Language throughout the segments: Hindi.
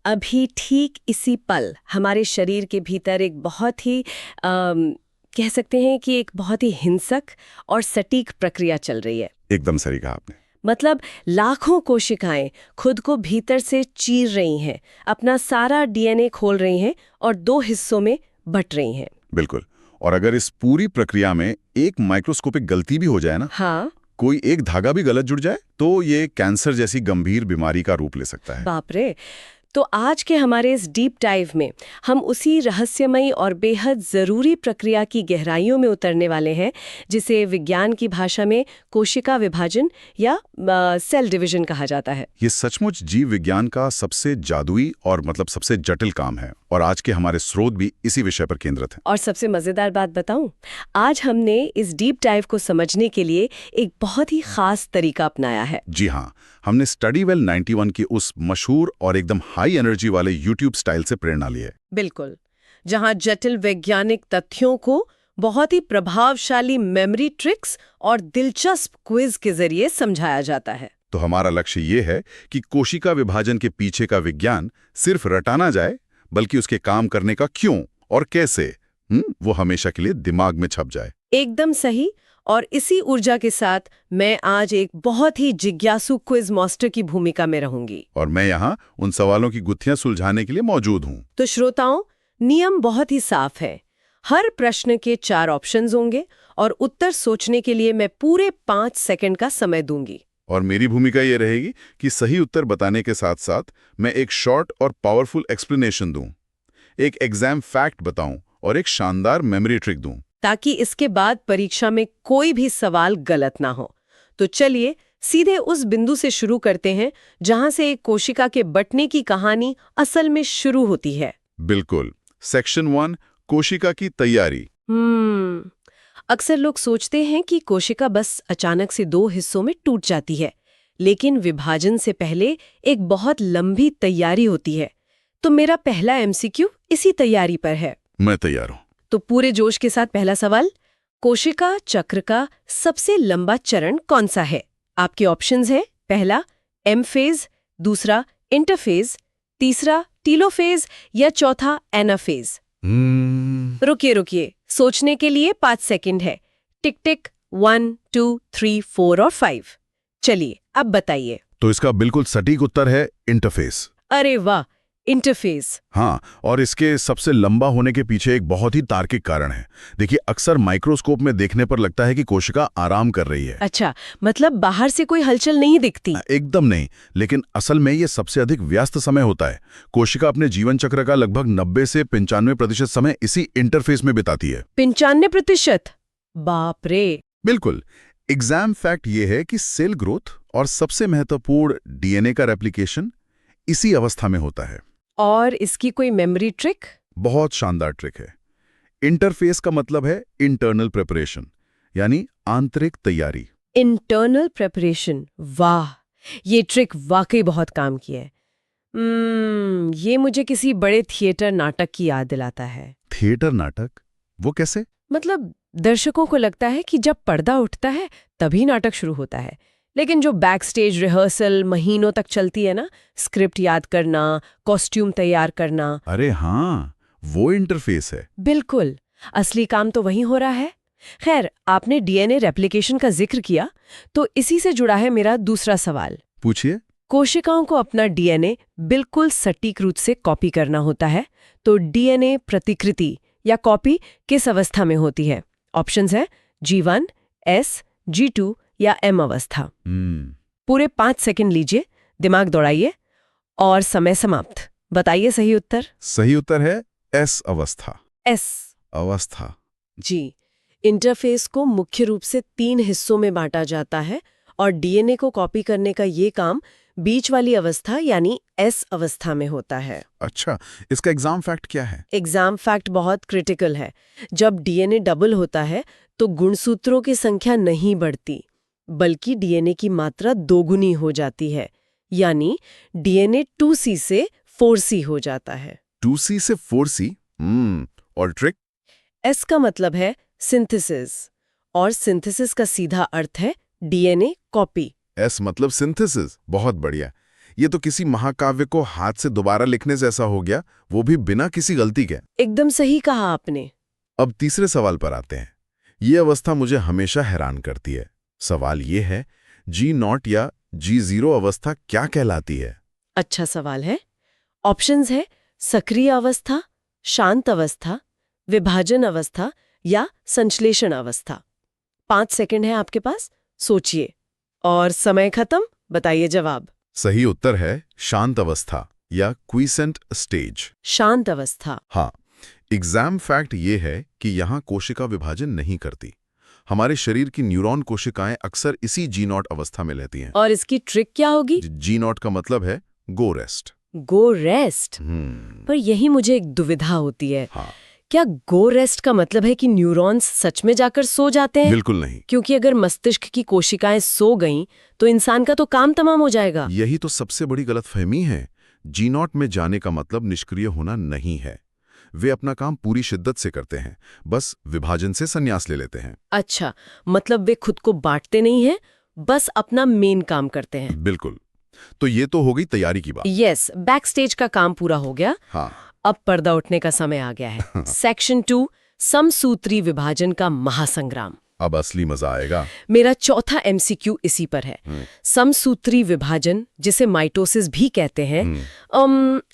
अभी ठीक इसी पल हमारे शरीर के भीतर एक बहुत ही कह सकते हैं कि एक बहुत ही हिंसक और सटीक प्रक्रिया चल रही है। एकदम सही कहा आपने। मतलब लाखों कोशिकाएं खुद को भीतर से चीर रही हैं, अपना सारा डीएनए खोल रही हैं और दो हिस्सों में बंट रही हैं। बिल्कुल। और अगर इस पूरी प्रक्रिया में एक माइक्रोस्कोपिक गलती भी हो जाए ना, हाँ, कोई एक धागा भी गलत जुड़ जाए, तो ये कैंसर जैसी गंभीर बीमारी का रूप ले सकता है। बाप रे। तो आज के हमारे इस डीप डाइव में हम उसी रहस्यमयी और बेहद ज़रूरी प्रक्रिया की गहराइयों में उतरने वाले हैं, जिसे विज्ञान की भाषा में कोशिका विभाजन या सेल डिवीजन कहा जाता है। ये सचमुच जीव विज्ञान का सबसे जादुई और सबसे जटिल काम है, और आज के हमारे स्रोत भी इसी विषय पर केंद्रित हैं। और सबसे मज़ेदार बात बताऊं, आज हमने इस डीप डाइव को समझने के लिए एक बहुत ही खास तरीका अपनाया है। जी हाँ, हमने स्टडीवेल 91 की उस मशहूर और एकदम हाई एनर्जी वाले यूट्यूब स्टाइल से प्रेरणा ली है। बिल्कुल, जहां जटिल वैज्ञानिक तथ्यों को बहुत ही प्रभावशाली मेमोरी ट्रिक्स और दिलचस्प क्विज के जरिए समझाया जाता है। तो हमारा लक्ष्य ये है कि कोशिका विभाजन के पीछे का विज्ञान सिर्फ रटा ना जाए, बल्कि उसके काम करने का क्यों और कैसे वो हमेशा के लिए दिमाग में छप जाए। एकदम सही। और इसी ऊर्जा के साथ मैं आज एक बहुत ही जिज्ञासु क्विज मास्टर की भूमिका में रहूंगी। और मैं यहाँ उन सवालों की गुत्थियां सुलझाने के लिए मौजूद हूँ। तो श्रोताओं, नियम बहुत ही साफ है। हर प्रश्न के 4 ऑप्शंस होंगे और उत्तर सोचने के लिए मैं पूरे 5 सेकंड का समय दूंगी। और मेरी भूमिका ये रहेगी कि सही उत्तर बताने के साथ साथ मैं एक शॉर्ट और पावरफुल एक्सप्लेनेशन दूं, एक एग्जाम फैक्ट बताऊं और एक शानदार मेमोरी ट्रिक दूं, ताकि इसके बाद परीक्षा में कोई भी सवाल गलत ना हो। तो चलिए सीधे उस बिंदु से शुरू करते हैं जहां से एक कोशिका के बंटने की कहानी असल में शुरू होती है। बिल्कुल। सेक्शन 1, कोशिका की तैयारी। अक्सर लोग सोचते हैं कि कोशिका बस अचानक से 2 हिस्सों में टूट जाती है, लेकिन विभाजन से पहले एक बहुत लंबी तैयारी होती है। तो मेरा पहला एमसीक्यू इसी तैयारी पर है। मैं तैयार हूं। तो पूरे जोश के साथ पहला सवाल, कोशिका चक्र का सबसे लंबा चरण कौन सा है? आपके ऑप्शंस हैं, पहला एम फेज, दूसरा इंटरफेज, तीसरा टीलोफेज या चौथा एनाफेज। रुकिए, सोचने के लिए 5 सेकंड है। टिक टिक, 1, 2, 3, 4 और 5। चलिए अब बताइए। तो इसका बिल्कुल सटीक उत्तर है इंटरफेस। अरे वाह, इंटरफेज। हाँ, और इसके सबसे लंबा होने के पीछे एक बहुत ही तार्किक कारण है। देखिए, अक्सर माइक्रोस्कोप में देखने पर लगता है कि कोशिका आराम कर रही है। अच्छा, मतलब बाहर से कोई हलचल नहीं दिखती? एकदम नहीं, लेकिन असल में ये सबसे अधिक व्यस्त समय होता है। कोशिका अपने जीवन चक्र का लगभग 90 से 95% समय इसी इंटरफेस में बिताती है। 95%? बाप रे। बिल्कुल। एग्जाम फैक्ट ये है कि सेल ग्रोथ और सबसे महत्वपूर्ण डीएनए का रेप्लिकेशन इसी अवस्था में होता है। और इसकी कोई मेमोरी ट्रिक? बहुत शानदार ट्रिक है। इंटरफेस का मतलब है इंटरनल प्रिपरेशन, यानी आंतरिक तैयारी। इंटरनल प्रिपरेशन, वाह, ये ट्रिक वाकई बहुत काम की है। ये मुझे किसी बड़े थिएटर नाटक की याद दिलाता है। थिएटर नाटक? वो कैसे? मतलब दर्शकों को लगता है कि जब पर्दा उठता है तभी नाटक शुरू होता है, लेकिन जो बैक स्टेज रिहर्सल महीनों तक चलती है ना, स्क्रिप्ट याद करना, कॉस्ट्यूम तैयार करना। अरे हाँ, वो इंटरफेस है। बिल्कुल, असली काम तो वहीं हो रहा है। खैर, आपने डीएनए रेप्लिकेशन का जिक्र किया, तो इसी से जुड़ा है मेरा दूसरा सवाल। पूछिए। कोशिकाओं को अपना डीएनए बिल्कुल सटीक रूप से कॉपी करना होता है, तो डीएनए प्रतिकृति या कॉपी किस अवस्था में होती है? ऑप्शंस है G1, S, G2 या M अवस्था। पूरे 5 सेकंड लीजिए, दिमाग दौड़ाइए और समय समाप्त। बताइए सही उत्तर। सही उत्तर है S अवस्था। S अवस्था। जी। इंटरफेस को मुख्य रूप से 3 हिस्सों में बांटा जाता है और डीएनए को कॉपी करने का ये काम बीच वाली अवस्था यानी S अवस्था में होता है। अच्छा, इसका एग्जाम फैक्ट क्या है? एग्जाम फैक्ट बहुत क्रिटिकल है। जब डीएनए डबल होता है तो गुणसूत्रों की संख्या नहीं बढ़ती, बल्कि डीएनए की मात्रा दोगुनी हो जाती है, यानी डीएनए 2C से 4C हो जाता है। 2C से 4C? और ट्रिक? S का मतलब है सिंथेसिस, और सिंथेसिस का सीधा अर्थ है डीएनए कॉपी। S मतलब सिंथेसिस। बहुत बढ़िया। ये तो किसी महाकाव्य को हाथ से दोबारा लिखने जैसा हो गया, वो भी बिना किसी गलती के। एकदम सही कहा आपने। अब तीसरे सवाल पर आते हैं। ये अवस्था मुझे हमेशा हैरान करती है। सवाल ये है, G0 या G0 अवस्था क्या कहलाती है? अच्छा सवाल है। ऑप्शंस है सक्रिय अवस्था, शांत अवस्था, विभाजन अवस्था या संश्लेषण अवस्था। 5 सेकंड है आपके पास, सोचिए। और समय खत्म, बताइए जवाब। सही उत्तर है शांत अवस्था या क्वीसेंट स्टेज। शांत अवस्था। हाँ, एग्जाम फैक्ट ये है कि यहाँ कोशिका विभाजन नहीं करती। हमारे शरीर की न्यूरॉन कोशिकाएं अक्सर इसी G0 अवस्था में रहती हैं। और इसकी ट्रिक क्या होगी? G0 का मतलब है गो रेस्ट। गो रेस्ट। पर यही मुझे एक दुविधा होती है। हाँ। क्या गो रेस्ट का मतलब है कि न्यूरॉन्स सच में जाकर सो जाते हैं? बिल्कुल नहीं। क्योंकि अगर मस्तिष्क की कोशिकाएं सो गईं तो इंसान का तो काम तमाम हो जाएगा। यही तो सबसे बड़ी गलतफहमी है। G0 में जाने का मतलब निष्क्रिय होना नहीं है। वे अपना काम पूरी शिद्दत से करते हैं, बस विभाजन से संन्यास ले लेते हैं। अच्छा, मतलब वे खुद को बांटते नहीं हैं, बस अपना मेन काम करते हैं। बिल्कुल। तो ये तो हो गई तैयारी की बात। यस, बैक स्टेज का काम पूरा हो गया। हाँ। अब पर्दा उठने का समय आ गया है। सेक्शन 2, समसूत्री विभाजन का महासंग्राम। अब असली मजा आएगा। मेरा चौथा एमसीक्यू इसी पर है। समसूत्री विभाजन, जिसे माइटोसिस भी कहते हैं,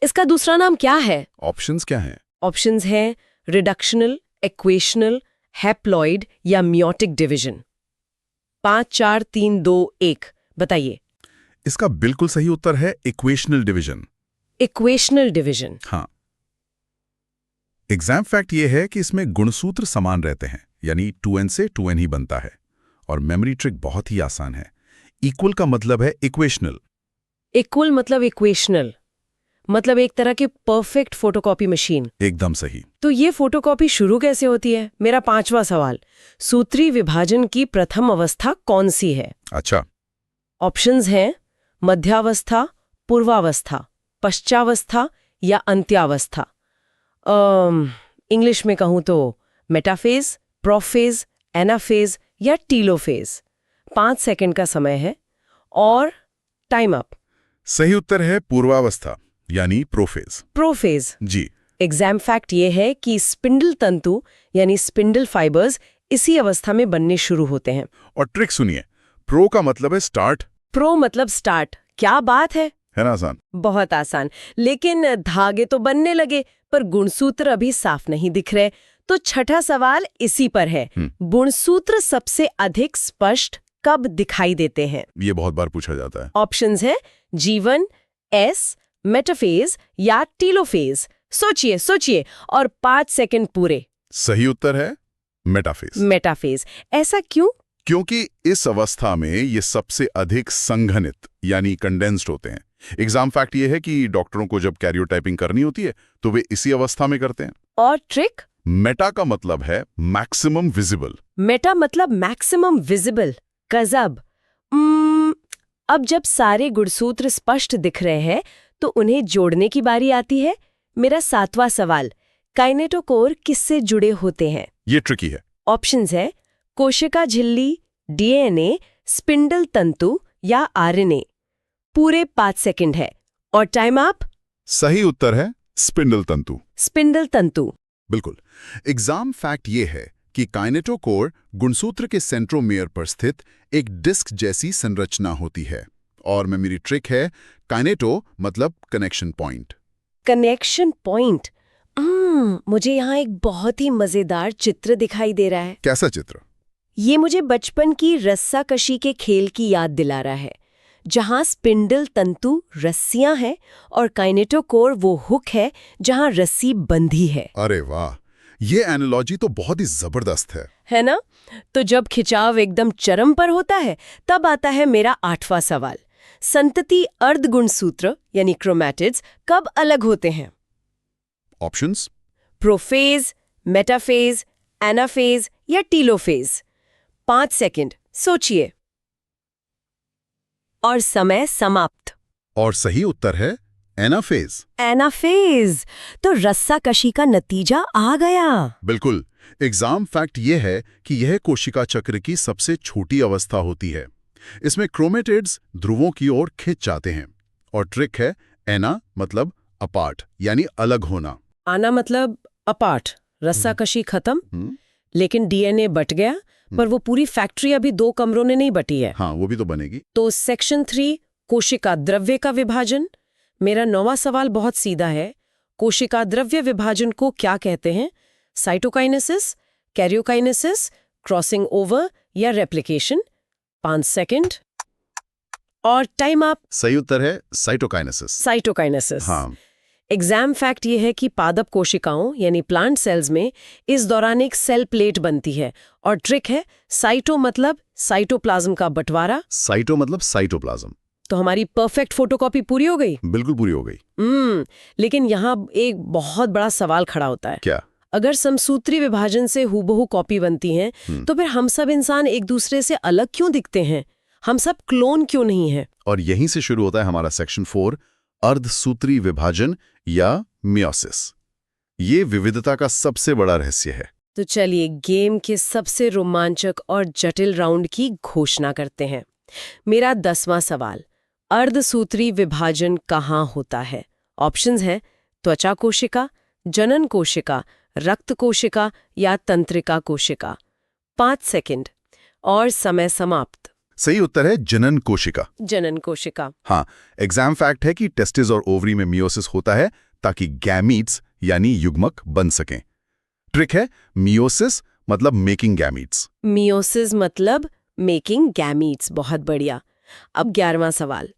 इसका दूसरा नाम क्या है? ऑप्शंस क्या हैं? ऑप्शंस हैं रिडक्शनल, इक्वेशनल, हैप्लॉइड या मियोटिक डिवीजन। 5 4 3 2 1 बताइए। इसका बिल्कुल सही उत्तर है इक्वेशनल डिवीजन। Equational division. हाँ। एग्जाम फैक्ट ये है कि इसमें गुणसूत्र समान रहते हैं, यानी 2n से 2n ही बनता है। और मेमोरी ट्रिक बहुत ही आसान है। इक्वल का मतलब है इक्वेशनल। इक्वल मतलब इक्वेशनल, मतलब एक तरह की परफेक्ट फोटोकॉपी मशीन। एकदम सही। तो ये फोटोकॉपी शुरू कैसे होती है? मेरा 5वां सवाल, सूत्री विभाजन की प्रथम अवस्था कौन सी है? अच्छा। ऑप्शंस हैं मध्यावस्था, पूर्वावस्था, पश्चावस्था या अंत्यावस्था। इंग्लिश में कहूं तो मेटाफेज, प्रोफेज, एनाफेज या टीलोफेज। 5 सेकंड का समय है और टाइम अप। सही उत्तर है पूर्वावस्था, यानी प्रोफेज। प्रोफेज। जी। एग्जाम फैक्ट ये है कि स्पिंडल तंतु यानी स्पिंडल फाइबर्स इसी अवस्था में बनने शुरू होते हैं। और ट्रिक सुनिए, प्रो का मतलब है स्टार्ट। प्रो मतलब स्टार्ट। क्या बात है ना आसान? बहुत आसान। लेकिन धागे तो बनने लगे, पर गुणसूत्र अभी साफ नहीं दिख रहे। तो छठा सवाल इसी पर है। गुणसूत्र सबसे अधिक स्पष्ट कब दिखाई देते हैं? ये बहुत बार पूछा जाता है। ऑप्शंस है G1, S, मेटाफेज या टीलोफेज। सोचिए सोचिए और 5 सेकंड पूरे। सही उत्तर है मेटाफेज। मेटाफेज। ऐसा क्यों? क्योंकि इस अवस्था में ये सबसे अधिक संघनित यानी कंडेंस्ड होते हैं। एग्जाम फैक्ट ये है कि डॉक्टरों को जब कैरियोटाइपिंग करनी होती है तो वे इसी अवस्था में करते हैं। और ट्रिक? मेटा का मतलब है मैक्सिमम विजिबल। मेटा मतलब मैक्सिमम विजिबल। गजब। अब जब सारे गुणसूत्र स्पष्ट दिख रहे हैं तो उन्हें जोड़ने की बारी आती है। मेरा 7वां सवाल, काइनेटोकोर किससे जुड़े होते हैं? ये ट्रिकी है। ऑप्शंस है कोशिका झिल्ली, डीएनए, स्पिंडल तंतु या आरएनए। पूरे 5 सेकंड है और टाइम अप। सही उत्तर है स्पिंडल तंतु। स्पिंडल तंतु। बिल्कुल। एग्जाम फैक्ट ये है कि काइनेटोकोर गुणसूत्र के सेंट्रोमियर पर स्थित एक डिस्क जैसी संरचना होती है। और मेमोरी ट्रिक है, काइनेटो मतलब कनेक्शन पॉइंट। Connection point. मुझे यहाँ एक बहुत ही मजेदार चित्र दिखाई दे रहा है। कैसा चित्र? ये मुझे बचपन की रस्साकशी के खेल की याद दिला रहा है, जहाँ स्पिंडल तंतु रस्सियां हैं और काइनेटोकोर वो हुक है जहाँ रस्सी बंधी है। अरे वाह, ये एनालॉजी तो बहुत ही जबरदस्त है ना? तो जब खिंचाव एकदम चरम पर होता है तब आता है मेरा 8वां सवाल, संतति अर्धगुणसूत्र यानी क्रोमैटिड्स कब अलग होते हैं? ऑप्शंस? प्रोफेज, मेटाफेज, एनाफेज या टीलोफेज। 5 सेकंड सोचिए और समय समाप्त। और सही उत्तर है एनाफेज। एनाफेज। तो रस्साकशी का नतीजा आ गया। बिल्कुल। एग्जाम फैक्ट ये है कि यह कोशिका चक्र की सबसे छोटी अवस्था होती है। इसमें क्रोमेटिड्स ध्रुवों की ओर खिंच जाते हैं और ट्रिक है एना मतलब अपार्ट यानी अलग होना। आना मतलब अपार्ट, रस्साकशी खत्म, हम्म, लेकिन डीएनए बट गया, पर वो पूरी फैक्ट्री अभी 2 कमरों में नहीं बटी है। हाँ वो भी तो बनेगी। तो सेक्शन 3 कोशिका द्रव्य का विभाजन। मेरा 9वां सवाल बहुत सीधा है। कोशिका द्रव्य विभाजन को क्या कहते हैं? साइटोकाइनेसिस, कैरियोकाइनेसिस, क्रॉसिंग ओवर या रेप्लिकेशन? 5 सेकंड और टाइम अप। सही उत्तर है साइटोकाइनेसिस। साइटोकाइनेसिस। हाँ एग्जाम फैक्ट ये है कि पादप कोशिकाओं यानी प्लांट सेल्स में इस दौरान एक सेल प्लेट बनती है। और ट्रिक है साइटो मतलब साइटोप्लाज्म का बंटवारा। साइटो मतलब साइटोप्लाज्म। तो हमारी परफेक्ट फोटोकॉपी पूरी हो गई। बिल्कुल पूरी हो गई। लेकिन यहाँ एक बहुत बड़ा सवाल खड़ा होता है। क्या? अगर समसूत्री विभाजन से हूबहू कॉपी बनती है तो फिर हम सब इंसान एक दूसरे से अलग क्यों दिखते हैं? हम सब क्लोन क्यों नहीं है? और यहीं से शुरू होता है हमारा सेक्शन 4, अर्धसूत्री विभाजन या मियोसिस। ये विविधता का सबसे बड़ा रहस्य है। तो चलिए गेम के सबसे रोमांचक और जटिल राउंड की घोषणा करते हैं। मेरा 10वां सवाल, अर्धसूत्री विभाजन कहाँ होता है? ऑप्शंस हैं त्वचा कोशिका, जनन कोशिका, रक्त कोशिका या तंत्रिका कोशिका। 5 सेकंड और समय समाप्त। सही उत्तर है जनन कोशिका। जनन कोशिका। हाँ, एग्जाम फैक्ट है कि टेस्टिस और ओवरी में मियोसिस होता है ताकि गैमीट्स यानी युग्मक बन सकें। ट्रिक है मियोसिस मतलब मेकिंग गैमीट्स। मियोसिस मतलब मेकिंग गैमीट्स। बहुत बढ़िया। अब 11वां सवाल,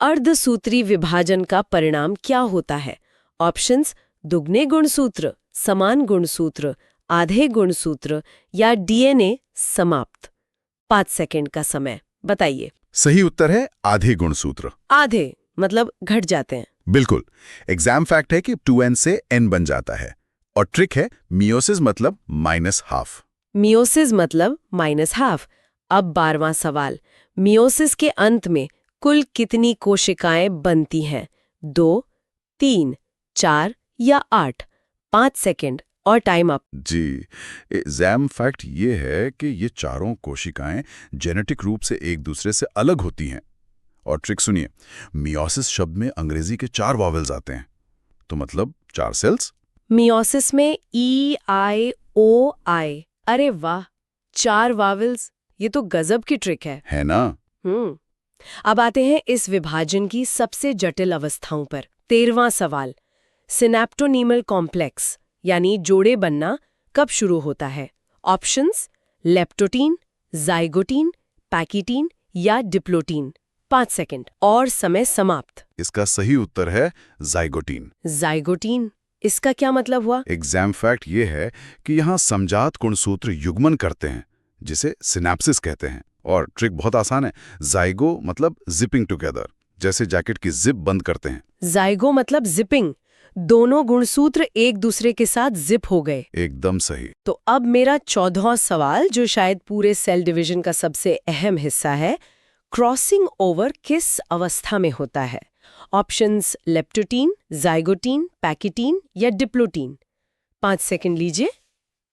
अर्धसूत्री विभाजन का परिणाम क्या होता है? ऑप्शंस दुगने गुणसूत्र, समान गुणसूत्र, आधे गुणसूत्र या डीएनए समाप्त। 5 सेकंड का समय, बताइए। सही उत्तर है आधे गुणसूत्र। आधे मतलब घट जाते हैं। बिल्कुल। एग्जाम फैक्ट है कि 2n से n बन जाता है। और ट्रिक है मियोसिस मतलब -½ मियोसिस मतलब -½ अब 12वां सवाल, मियोसिस के अंत में कुल कितनी कोशिकाएं बनती हैं? 2, 3, 4 या 8? 5 सेकंड और टाइम अप। जी, एग्जाम फैक्ट ये है कि ये चारों कोशिकाएं जेनेटिक रूप से एक दूसरे से अलग होती हैं। और ट्रिक सुनिए, मियोसिस शब्द में अंग्रेजी के 4 वॉवेल्स आते हैं, तो मतलब 4 सेल्स। मियोसिस में EIOI। अरे वाह, 4 वावल्स, ये तो गजब की ट्रिक है ना? अब आते हैं इस विभाजन की सबसे जटिल अवस्थाओं पर। 13वां सवाल, सिनेप्टोनीमल कॉम्प्लेक्स यानी जोड़े बनना कब शुरू होता है? ऑप्शंस लेप्टोटीन, जाइगोटीन, पैकिटीन या डिप्लोटीन। 5 सेकंड और समय समाप्त। इसका सही उत्तर है जाइगोटीन। जाइगोटीन, इसका क्या मतलब हुआ? एग्जाम फैक्ट ये है कि यहाँ समजात गुणसूत्र युग्मन करते हैं, जिसे सिनेप्सिस कहते हैं। और ट्रिक बहुत आसान है। जाइगो मतलब जिपिंग टुगेदर, जैसे जैकेट की जिप बंद करते हैं। जाइगो मतलब जिपिंग, दोनों गुणसूत्र एक दूसरे के साथ जिप हो गए। एकदम सही। तो अब मेरा 14वां सवाल, जो शायद पूरे सेल डिवीजन का सबसे अहम हिस्सा है, क्रॉसिंग ओवर किस अवस्था में होता है? ऑप्शंस लेप्टोटीन, जाइगोटीन, पैकिटीन या डिप्लोटीन। 5 सेकंड लीजिए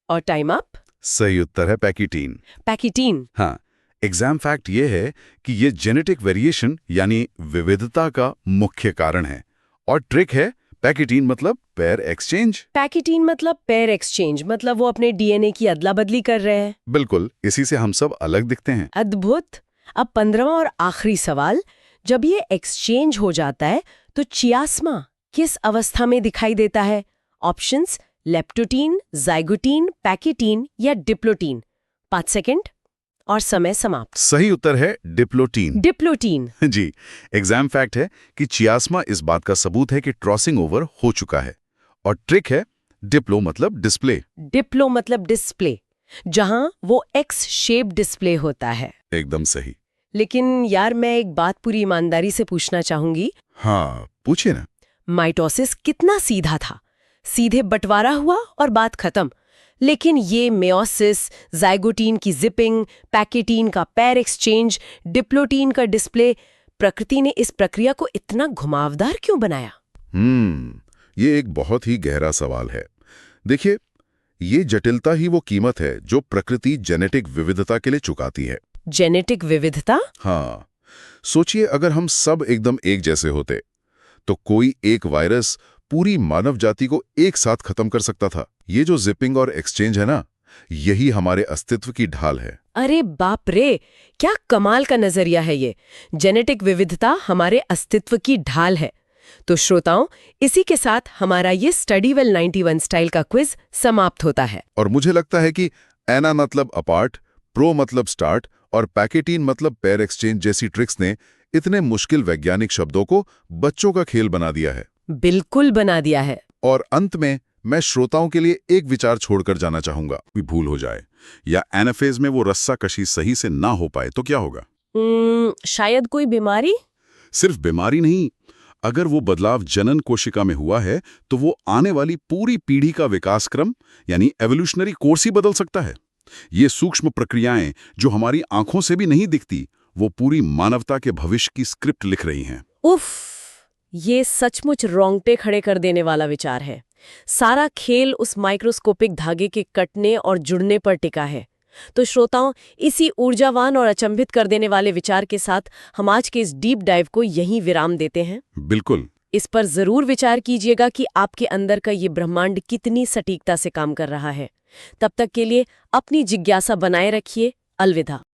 और टाइम अप। सही उत्तर है पैकिटीन। पैकिटीन। हाँ, एग्जाम फैक्ट ये है कि ये जेनेटिक वेरिएशन यानी विविधता का मुख्य कारण है। और ट्रिक है पैकिटीन मतलब पेयर एक्सचेंज। पैकिटीन मतलब पेयर एक्सचेंज, मतलब वो अपने डीएनए की अदला बदली कर रहे हैं। बिल्कुल, इसी से हम सब अलग दिखते हैं। अद्भुत। अब 15वां और आखिरी सवाल, जब ये एक्सचेंज हो जाता है तो चियास्मा किस अवस्था में दिखाई देता है? ऑप्शंस लेप्टोटीन, जाइगोटीन, पैकिटीन या डिप्लोटीन। 5 सेकंड और समय समाप्त। सही उत्तर है डिप्लोटीन। डिप्लोटीन। जी, एग्जाम फैक्ट है कि चियास्मा इस बात का सबूत है कि क्रॉसिंग ओवर हो चुका है। और ट्रिक है डिप्लो मतलब डिस्प्ले। डिप्लो मतलब डिस्प्ले, जहां वो एक्स शेप डिस्प्ले होता है। एकदम सही। लेकिन यार, मैं एक बात पूरी ईमानदारी से पूछना चाहूंगी। हाँ, पूछिए ना। माइटोसिस कितना सीधा था, सीधे बंटवारा हुआ और बात खत्म। लेकिन ये मेयोसिस, जाइगोटीन की जिपिंग, पैकेटीन का पेयर एक्सचेंज, डिप्लोटीन का डिस्प्ले, प्रकृति ने इस प्रक्रिया को इतना घुमावदार क्यों बनाया? ये एक बहुत ही गहरा सवाल है। देखिए, ये जटिलता ही वो कीमत है जो प्रकृति जेनेटिक विविधता के लिए चुकाती है। जेनेटिक विविधता? हाँ, सोचिए अगर हम सब एकदम एक जैसे होते तो कोई एक वायरस पूरी मानव जाति को एक साथ खत्म कर सकता था। ये जो जिपिंग और एक्सचेंज है ना, यही हमारे अस्तित्व की ढाल है। अरे बाप रे, क्या कमाल का नजरिया है ये। जेनेटिक विविधता हमारे अस्तित्व की ढाल है। तो श्रोताओं, इसी के साथ हमारा ये स्टडीवेल 91 स्टाइल का क्विज समाप्त होता है। और मुझे लगता है कि एना मतलब अपार्ट, प्रो मतलब स्टार्ट और पैकेटीन मतलब पेयर एक्सचेंज जैसी ट्रिक्स ने इतने मुश्किल वैज्ञानिक शब्दों को बच्चों का खेल बना दिया है। बिल्कुल बना दिया है। और अंत में मैं श्रोताओं के लिए एक विचार छोड़कर जाना चाहूंगा। भी भूल हो जाए या एनाफेज में वो रस्सा कशी सही से ना हो पाए तो क्या होगा? शायद कोई बीमारी। सिर्फ बीमारी नहीं, अगर वो बदलाव जनन कोशिका में हुआ है तो वो आने वाली पूरी पीढ़ी का विकास क्रम यानी एवोल्यूशनरी कोर्स ही बदल सकता है। ये सूक्ष्म प्रक्रियाएं जो हमारी आंखों से भी नहीं दिखती, वो पूरी मानवता के भविष्य की स्क्रिप्ट लिख रही हैं। उफ, ये सचमुच रोंगटे खड़े कर देने वाला विचार है। सारा खेल उस माइक्रोस्कोपिक धागे के कटने और जुड़ने पर टिका है। तो श्रोताओं, इसी ऊर्जावान और अचंभित कर देने वाले विचार के साथ हम आज के इस डीप डाइव को यहीं विराम देते हैं। बिल्कुल। इस पर जरूर विचार कीजिएगा कि आपके अंदर का ये ब्रह्मांड कितनी सटीकता से काम कर रहा है। तब तक के लिए अपनी जिज्ञासा बनाए रखिए। अलविदा।